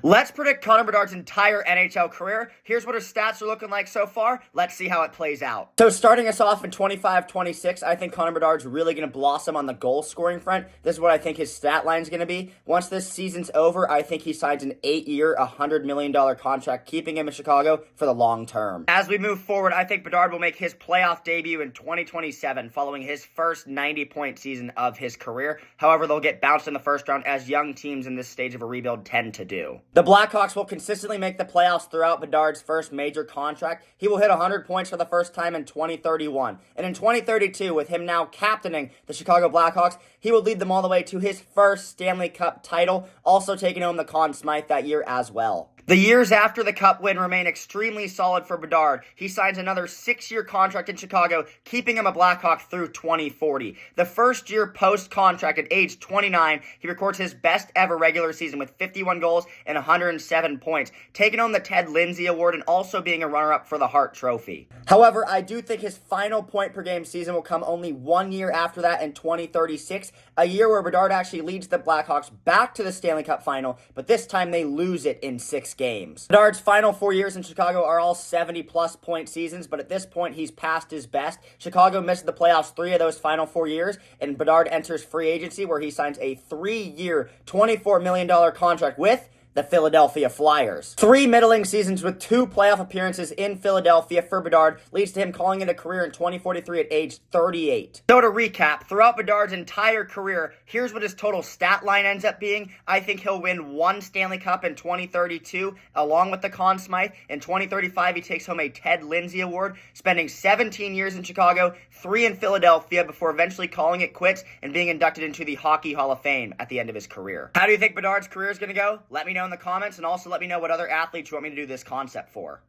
Let's predict Connor Bedard's entire NHL career. Here's what his stats are looking like so far. Let's see how it plays out. So starting us off in 25-26, I think Connor Bedard's really going to blossom on the goal scoring front. This is what I think his stat line is going to be. Once this season's over, I think he signs an 8-year, $100 million contract, keeping him in Chicago for the long term. As we move forward, I think Bedard will make his playoff debut in 2027, following his first 90-point season of his career. However, they'll get bounced in the first round, as young teams in this stage of a rebuild tend to do. The Blackhawks will consistently make the playoffs throughout Bedard's first major contract. He will hit 100 points for the first time in 2031. And in 2032, with him now captaining the Chicago Blackhawks, he will lead them all the way to his first Stanley Cup title, also taking home the Conn Smythe that year as well. The years after the Cup win remain extremely solid for Bedard. He signs another 6-year contract in Chicago, keeping him a Blackhawk through 2040. The first year post-contract at age 29, he records his best ever regular season with 51 goals and 107 points, taking home the Ted Lindsay Award and also being a runner-up for the Hart Trophy. However, I do think his final point-per-game season will come only 1 year after that in 2036, a year where Bedard actually leads the Blackhawks back to the Stanley Cup final, but this time they lose it in 6 games. Bedard's final 4 years in Chicago are all 70-plus point seasons, but at this point, he's past his best. Chicago missed the playoffs 3 of those final 4 years, and Bedard enters free agency where he signs a 3-year, $24 million contract with the Philadelphia Flyers. 3 middling seasons with 2 playoff appearances in Philadelphia for Bedard leads to him calling it a career in 2043 at age 38. So to recap, throughout Bedard's entire career, here's what his total stat line ends up being. I think he'll win 1 Stanley Cup in 2032, along with the Conn Smythe. In 2035, he takes home a Ted Lindsay Award, spending 17 years in Chicago, 3 in Philadelphia, before eventually calling it quits and being inducted into the Hockey Hall of Fame at the end of his career. How do you think Bedard's career is going to go? Let me know in the comments, and also let me know what other athletes you want me to do this concept for.